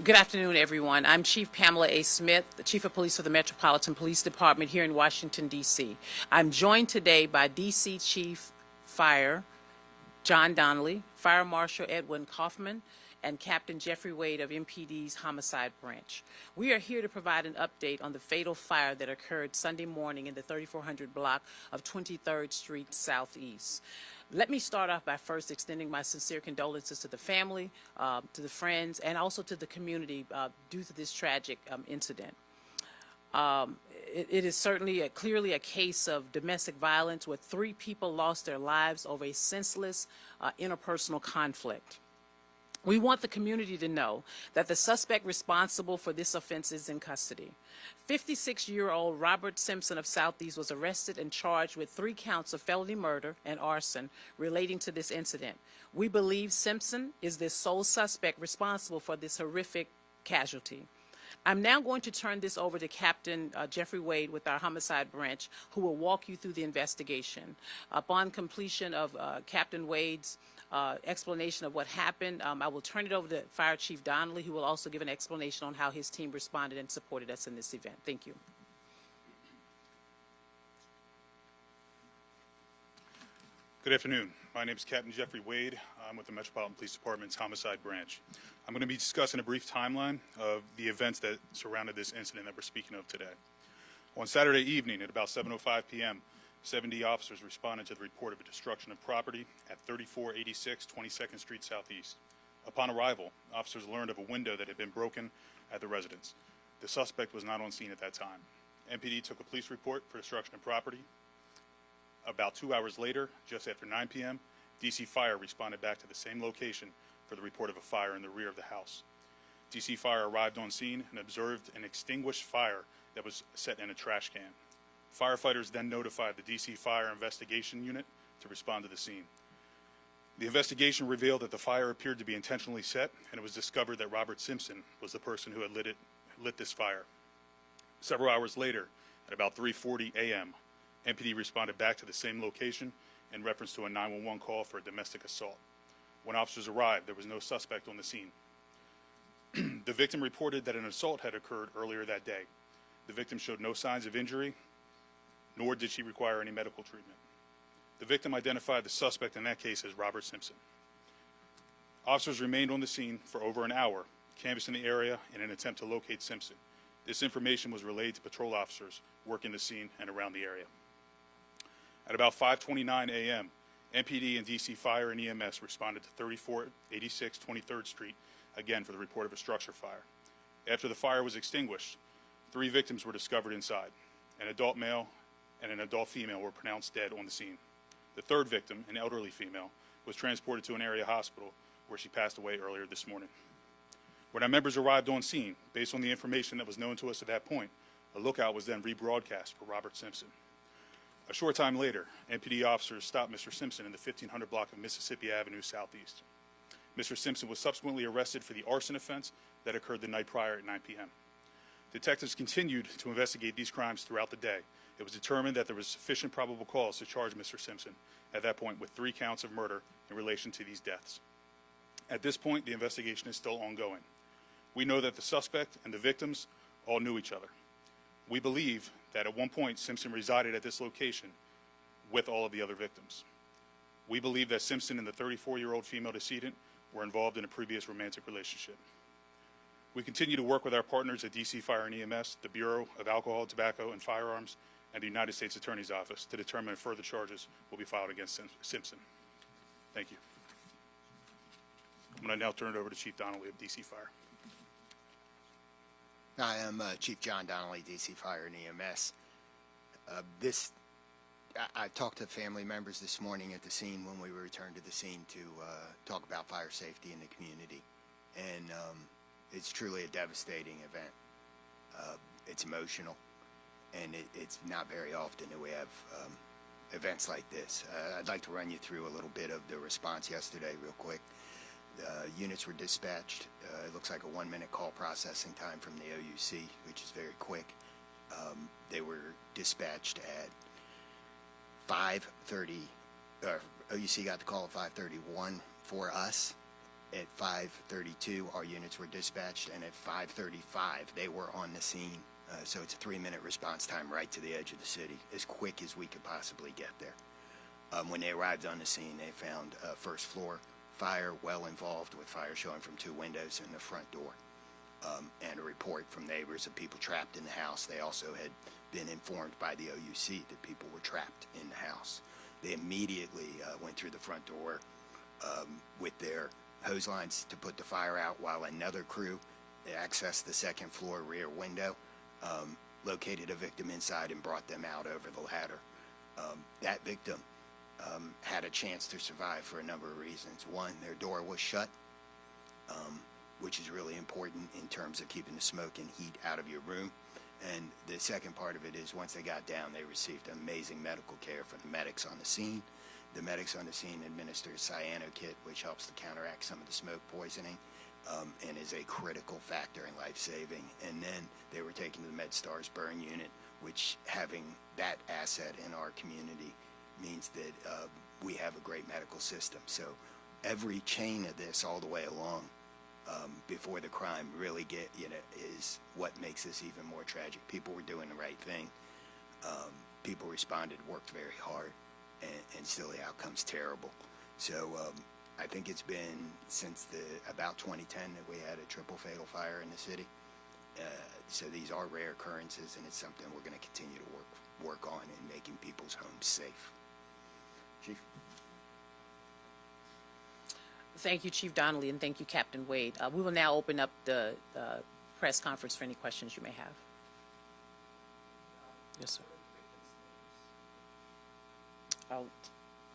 Good afternoon, everyone. I'm Chief Pamela A. Smith, the Chief of Police for the Metropolitan Police Department here in Washington, D.C. I'm joined today by D.C. Chief Fire John Donnelly, Fire Marshal Edwin Kaufman, and Captain Jeffrey Wade of MPD's Homicide Branch. We are here to provide an update on the fatal fire that occurred Sunday morning in the 3400 block of 23rd Street Southeast. Let me start off by first extending my sincere condolences to the family, to the friends, and also to the community due to this tragic incident. It is certainly clearly a case of domestic violence where 3 people lost their lives over a senseless interpersonal conflict. We want the community to know that the suspect responsible for this offense is in custody. 56-year-old Robert Simpson of Southeast was arrested and charged with 3 counts of felony murder and arson relating to this incident. We believe Simpson is the sole suspect responsible for this horrific casualty. I'm now going to turn this over to Captain Jeffrey Wade with our Homicide Branch, who will walk you through the investigation. Upon completion of Captain Wade's explanation of what happened, I will turn it over to Fire Chief Donnelly, who will also give an explanation on how his team responded and supported us in this event. Thank you. Good afternoon. My name is Captain Jeffrey Wade. I'm with the Metropolitan Police Department's Homicide Branch. I'm going to be discussing a brief timeline of the events that surrounded this incident that we're speaking of today. On Saturday evening at about 7:05 p.m., 70 officers responded to the report of a destruction of property at 3486 22nd Street Southeast. Upon arrival, officers learned of a window that had been broken at the residence. The suspect was not on scene at that time. MPD took a police report for destruction of property. About 2 hours later, just after 9 p.m., DC Fire responded back to the same location for the report of a fire in the rear of the house. DC Fire arrived on scene and observed an extinguished fire that was set in a trash can. Firefighters then notified the DC Fire Investigation Unit to respond to the scene. The investigation revealed that the fire appeared to be intentionally set, and it was discovered that Robert Simpson was the person who had lit this fire. Several hours later, at about 3:40 a.m., MPD responded back to the same location in reference to a 911 call for a domestic assault. When officers arrived, there was no suspect on the scene. The victim reported that an assault had occurred earlier that day. The victim showed no signs of injury, nor did she require any medical treatment. The victim identified the suspect in that case as Robert Simpson. Officers remained on the scene for over an hour, canvassing the area in an attempt to locate Simpson. This information was relayed to patrol officers working the scene and around the area. At about 5:29 a.m., MPD and DC Fire and EMS responded to 3486 23rd Street, again for the report of a structure fire. After the fire was extinguished, 3 victims were discovered inside. An adult male and an adult female were pronounced dead on the scene. The 3rd victim, an elderly female, was transported to an area hospital where she passed away earlier this morning. When our members arrived on scene, based on the information that was known to us at that point, a lookout was then rebroadcast for Robert Simpson. A short time later, MPD officers stopped Mr. Simpson in the 1500 block of Mississippi Avenue Southeast. Mr. Simpson was subsequently arrested for the arson offense that occurred the night prior at 9 p.m. Detectives continued to investigate these crimes throughout the day. It was determined that there was sufficient probable cause to charge Mr. Simpson at that point with 3 counts of murder in relation to these deaths. At this point, the investigation is still ongoing. We know that the suspect and the victims all knew each other. We believe that at one point Simpson resided at this location with all of the other victims. We believe that Simpson and the 34-year-old female decedent were involved in a previous romantic relationship. We continue to work with our partners at DC Fire and EMS, the Bureau of Alcohol, Tobacco, and Firearms, and the United States Attorney's Office to determine if further charges will be filed against Simpson. Thank you. I'm going to now turn it over to Chief Donnelly of DC Fire. Hi, I'm Chief John Donnelly, DC Fire and EMS. I talked to family members this morning at the scene when we returned to the scene to talk about fire safety in the community. And it's truly a devastating event. It's emotional, and it's not very often that we have events like this. I'd like to run you through a little bit of the response yesterday real quick. Units were dispatched. It looks like a 1-minute call processing time from the OUC, which is very quick. They were dispatched at 5:30. OUC got the call at 5:31 for us. At 5:32, our units were dispatched, and at 5:35, they were on the scene. So it's a 3-minute response time right to the edge of the city, as quick as we could possibly get there. When they arrived on the scene, they found a first floor fire, well involved, with fire showing from 2 windows and the front door, and a report from neighbors of people trapped in the house. They also had been informed by the OUC that people were trapped in the house. They immediately went through the front door with their hose lines to put the fire out, while another crew accessed the second floor rear window, located a victim inside, and brought them out over the ladder. That victim had a chance to survive for a number of reasons. One, their door was shut, which is really important in terms of keeping the smoke and heat out of your room. And the second part of it is, once they got down, they received amazing medical care from the medics on the scene. The medics on the scene administered Cyanokit, which helps to counteract some of the smoke poisoning, and is a critical factor in life-saving. And then they were taken to the MedStars burn unit, which, having that asset in our community means that we have a great medical system. So every chain of this all the way along, before the crime, really is what makes this even more tragic. People were doing the right thing. People responded, worked very hard, and still the outcome's terrible. So I think it's been since about 2010 that we had a triple fatal fire in the city. So these are rare occurrences, and it's something we're going to continue to work on in making people's homes safe. Chief? Thank you, Chief Donnelly, and thank you, Captain Wade. We will now open up the press conference for any questions you may have. Yes, sir.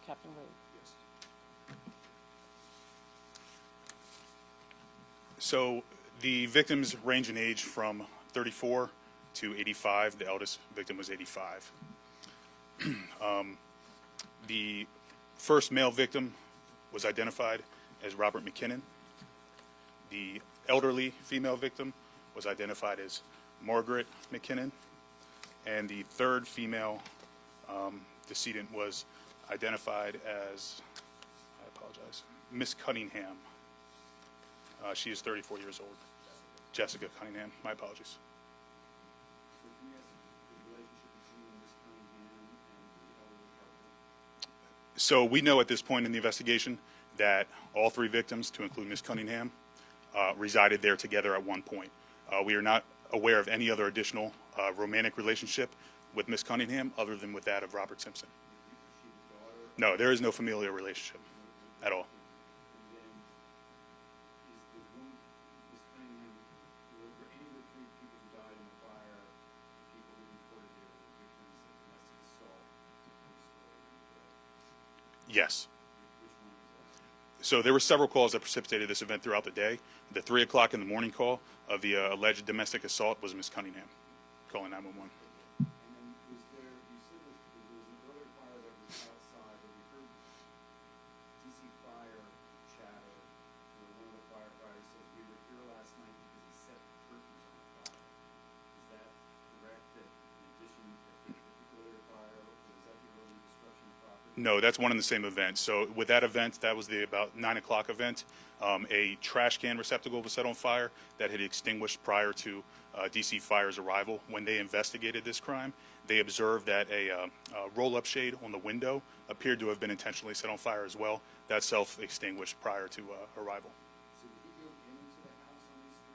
Captain Wade. Yes. So the victims range in age from 34 to 85. The eldest victim was 85. The first male victim was identified as Robert McKinnon. The elderly female victim was identified as Margaret McKinnon. And the third female decedent was identified as, I apologize, Miss Cunningham. She is 34 years old. Jessica Cunningham. My apologies. So we know at this point in the investigation that all 3 victims, to include Miss Cunningham, resided there together at one point. We are not aware of any other additional romantic relationship with Miss Cunningham other than with that of Robert Simpson. No, there is no familial relationship at all. Yes. So there were several calls that precipitated this event throughout the day. The 3 o'clock in the morning call of the alleged domestic assault was Miss Cunningham calling 911. And then was there, you said there was an earlier fire that was outside, but we heard DC Fire chatter where one of the firefighters said, we were here last night because he set the curtains on fire. Is that correct, that in addition to the particular fire, or was that the early destruction of property? No, that's one and the same event. So with that event, that was the about 9 o'clock event. A trash can receptacle was set on fire that had extinguished prior to DC Fire's arrival. When they investigated this crime, they observed that a roll-up shade on the window appeared to have been intentionally set on fire as well. That self-extinguished prior to arrival. So did he go into the house on these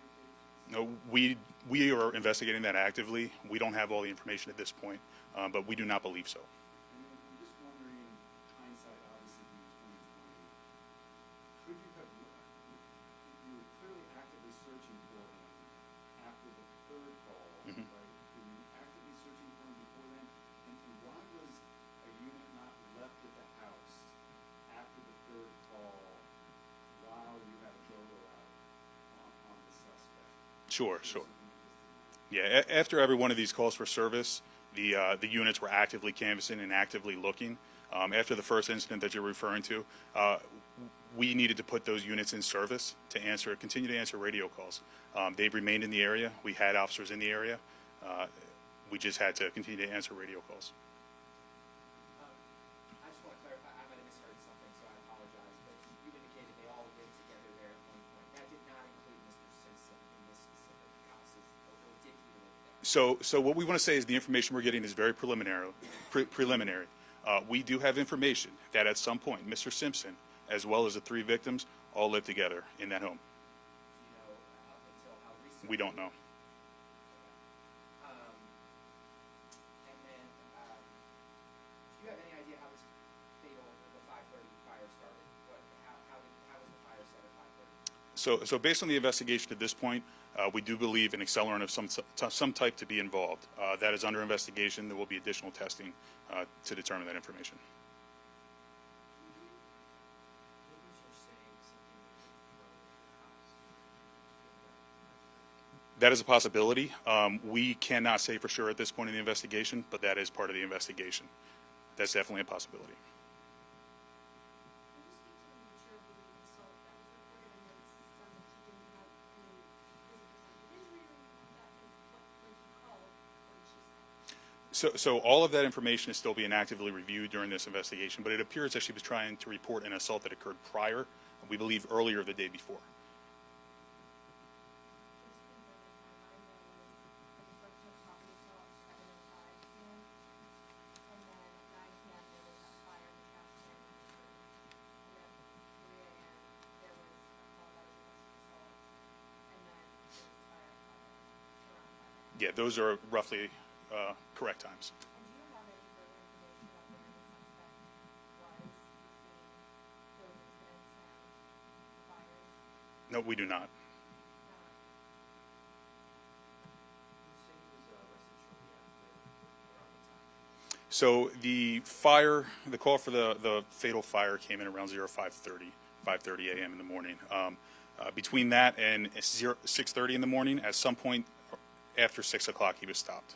3 occasions? No, we are investigating that actively. We don't have all the information at this point, but we do not believe so. And then I'm just wondering, hindsight obviously being 2020, could you have, you were clearly actively searching for him after the third call, right? Were you actively searching for him before then? And why was a unit not left at the house after the third call while you had a photo out on the suspect? Sure. Yeah, after every one of these calls for service, the units were actively canvassing and actively looking. After the first incident that you're referring to, we needed to put those units in service to continue to answer radio calls. They've remained in the area. We had officers in the area. We just had to continue to answer radio calls. I just want to clarify, I might have misheard something, so I apologize, but you indicated they all lived together there So what we want to say is the information we're getting is very preliminary. We do have information that at some point, Mr. Simpson, as well as the 3 victims, all lived together in that home. Do you know up until how recent? We don't know. And then, do you have any idea how this fatal, the 5:30 fire started? How was the fire set at 5:30? So based on the investigation at this point, we do believe an accelerant of some type to be involved. That is under investigation. There will be additional testing to determine that information. Neighbors are saying something was thrown into the house. That is a possibility. We cannot say for sure at this point in the investigation, but that is part of the investigation. That's definitely a possibility. So all of that information is still being actively reviewed during this investigation, but it appears that she was trying to report an assault that occurred prior, we believe earlier the day before. Yeah, those are roughly correct times. No, we do not. You say he was arrested shortly after, around the time. So the call for the fatal fire came in around 5:30 a.m. in the morning. Between that and 6:30 in the morning, at some point after 6 o'clock, he was stopped.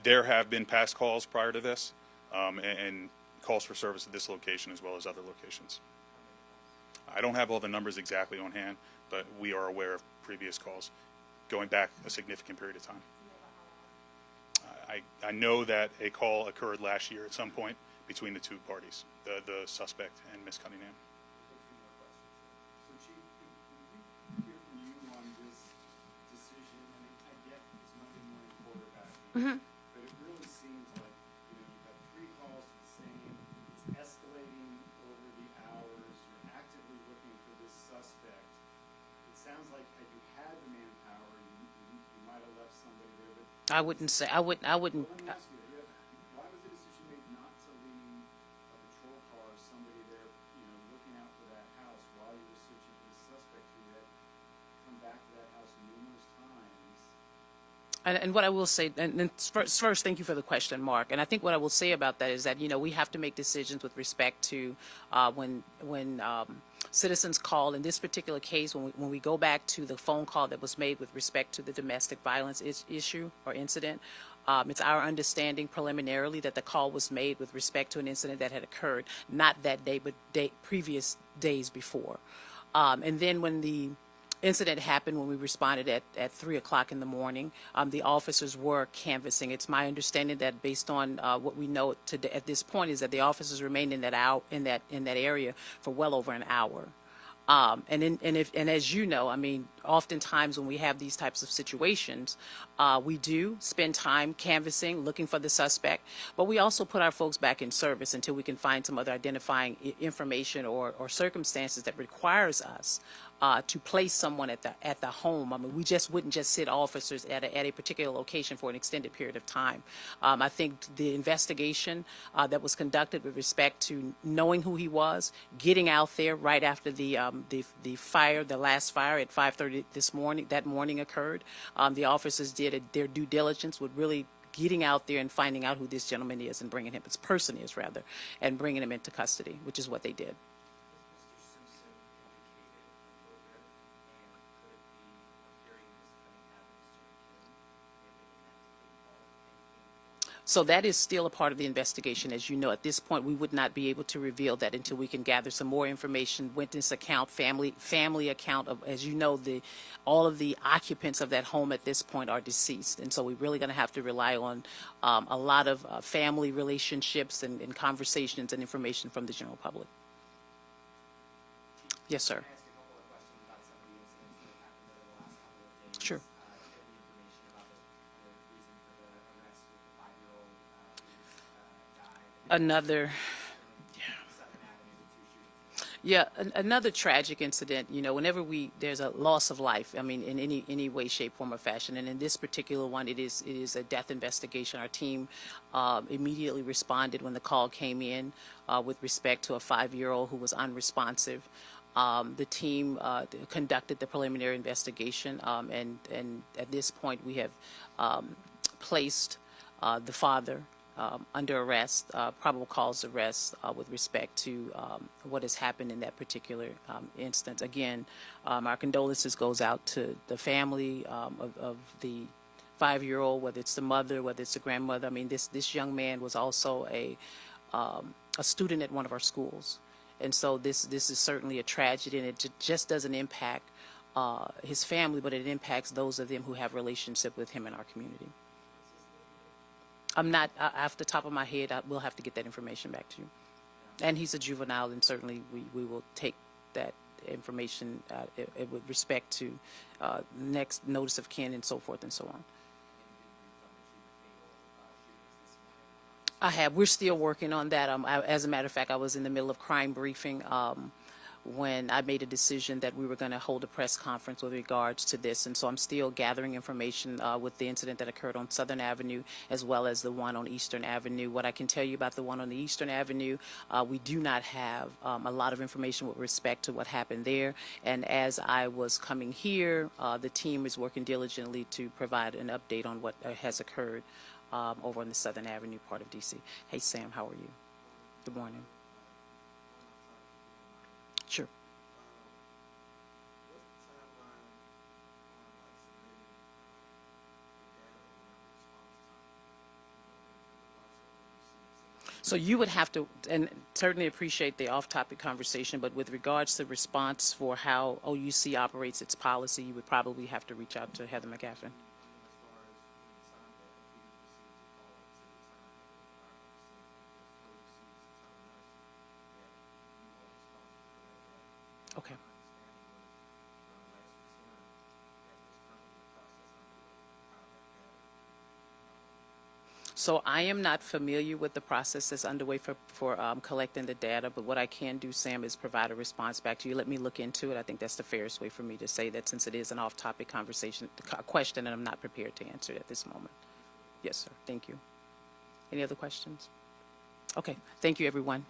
There have been past calls prior to this, and calls for service at this location as well as other locations. I don't have all the numbers exactly on hand, but we are aware of previous calls going back a significant period of time. I know that a call occurred last year at some point between the 2 parties, the suspect and Ms. Cunningham. So, Chief, could we hear from you on this decision? I mean, I get it's Monday morning quarterbacking, but it really seems like, you've had 3 calls to the same, it's escalating over the hours, you're actively looking for this suspect. It sounds like had you had the manpower, you might have left somebody there, but I wouldn't say, I wouldn't, let me ask you, why was the decision made not to leave a patrol car or somebody there, looking out for that house while you were searching for the suspect who had come back to that house numerous times? And what I will say, and first, thank you for the question, Mark. And I think what I will say about that is that, we have to make decisions with respect to when citizens call. In this particular case, when we go back to the phone call that was made with respect to the domestic violence issue or incident, it's our understanding preliminarily that the call was made with respect to an incident that had occurred, not that day, but previous days before. And then when the incident happened, when we responded at 3 o'clock in the morning, the officers were canvassing. It's my understanding that based on what we know today, at this point, is that the officers remained in that area for well over an hour. And as you know, I mean, oftentimes when we have these types of situations, we do spend time canvassing, looking for the suspect, but we also put our folks back in service until we can find some other identifying information or circumstances that requires us to place someone at the home. I mean, we just wouldn't just sit officers at a particular location for an extended period of time. I think the investigation that was conducted with respect to knowing who he was, getting out there right after the fire, the last fire at 5:30 that morning occurred. The officers did their due diligence with really getting out there and finding out who this gentleman is and bringing him, this person is rather, and bringing him into custody, which is what they did. So that is still a part of the investigation. As you know, at this point, we would not be able to reveal that until we can gather some more information, witness account, family account of, as you know, all of the occupants of that home at this point are deceased. And so we're really going to have to rely on a lot of family relationships and conversations and information from the general public. Yes, sir. Can I ask a couple of questions about some of the incidents that have happened over the last couple of days? Sure. Do you have any information about the reason for the arrest with the 5-year-old who died? Another. Southern Avenue, the 2 shootings. Yeah, another tragic incident. You know, whenever there's a loss of life, I mean, in any way, shape, form, or fashion, and in this particular one, it is a death investigation. Our team immediately responded when the call came in with respect to a 5-year-old who was unresponsive. The team conducted the preliminary investigation, and at this point, we have placed the father under arrest, probable cause arrest with respect to what has happened in that particular instance. Again, our condolences goes out to the family of the 5-year-old, whether it's the mother, whether it's the grandmother. I mean, this young man was also a student at one of our schools. And so this is certainly a tragedy, and it just doesn't impact his family, but it impacts those of them who have relationship with him in our community. I'm not, off the top of my head, I will have to get that information back to you. And he's a juvenile, and certainly we will take that information with respect to next notice of kin and so forth and so on. I have. We're still working on that. As a matter of fact, I was in the middle of crime briefing when I made a decision that we were going to hold a press conference with regards to this. And so I'm still gathering information with the incident that occurred on Southern Avenue as well as the one on Eastern Avenue. What I can tell you about the one on the Eastern Avenue, we do not have a lot of information with respect to what happened there. And as I was coming here, the team is working diligently to provide an update on what has occurred over on the Southern Avenue part of D.C. Hey, Sam, how are you? Good morning. Sure. So you would have to, and certainly appreciate the off-topic conversation, but with regards to response for how OUC operates its policy, you would probably have to reach out to Heather McGaffin. Okay. So I am not familiar with the process that's underway for collecting the data, but what I can do, Sam, is provide a response back to you. Let me look into it. I think that's the fairest way for me to say that, since it is an off-topic conversation, question, and I'm not prepared to answer it at this moment. Yes, sir. Thank you. Any other questions? Okay. Thank you, everyone.